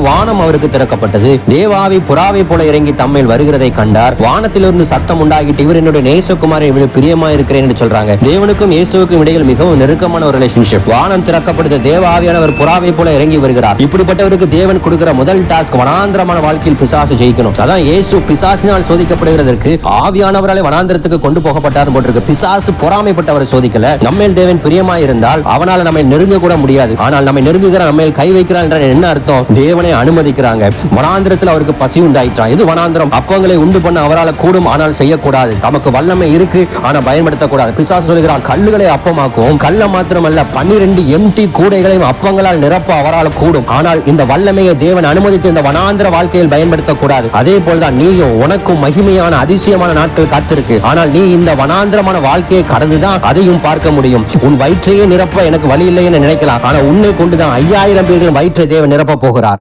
வானம் அவருக்கு திறக்கப்பட்டது. தேவாவி புறாவை போல இறங்கி தம்மில் வருகிறதை கண்டார். வானத்திலிருந்து சத்தம் உண்டாகிட்டு, இவர் என்னுடைய நேசகுமாரன், இவ்வளவு பிரியமா இருக்கிறேன் என்று சொல்றாங்க. தேவனுக்கும் இயேசுவுக்கும் இடையில் மிகவும் நெருக்கமான ஒரு ரிலேஷன்ஷிப். வானம் திறக்கப்படுது, தேவாவியானவர் புறாவை போல இறங்கி வருகிறார். இப்படிப்பட்டவருக்கு தேவன் கொடுக்கிற முதல் டாஸ்க் வனாந்திரமான வாழ்க்கையில் பிசாசு ஜெயிக்கணும். அதான் இயேசு பிசாசினால் சோதிக்கப்படுகிறதற்கு ஆவியானவராலே வனாந்திரத்துக்கு கொண்டு போகப்பட்டார் போட்டிருக்கு. பிசாசு பொறாமைப்பட்டவரை சோதிக்கல. நம்மேல் தேவன் பிரியமாய் இருந்தால் அவனால் நம்மை நெருங்க கூட முடியாது. ஆனால் நம்மை நெருங்குகிற நம்மை கை வைக்கிறார் என்ற என்ன அர்த்தம்? தேவனை அனுமதிக்கிறாங்க. வனாந்திரத்தில் அவருக்கு பசி உண்டாயிற்றான். இது வனாந்திரம். அப்பங்களை உண்டு பண்ண அவரால் கூடும், ஆனால் செய்யக்கூடாது. தமக்கு வல்லமை இருக்கு, ஆனா பயன்படுத்தக்கூடாது. பிசாசு சொல்கிறான், கல்லுகளை அப்பமாக்கும். கல்ல மாத்திரமல்ல, 12 எம்டி கூடைகளையும் அப்பங்களால் நிரப்ப அவரால் கூடும். ஆனால் இந்த வல்லமையை தேவன் அனுமதித்து இந்த வனாந்திர வாழ்க்கையில் பயன்படுத்தக்கூடாது. அதே போல்தான் நீயும், உனக்கும் மகிமையான அதிசயமான நாட்கள் காத்திருக்கு. ஆனால் நீ இந்த வனாந்திரமான வாழ்க்கையை கடந்துதான் அதையும் பார்க்க முடியும். உன் வயிற்றையே நிரப்ப எனக்கு வழி இல்லை என்று நினைக்கலாம். ஆனா உன்னை கொண்டுதான் 5000 பேர்கள் வயிற்றை தேவன் நிரப்ப போகிறார்.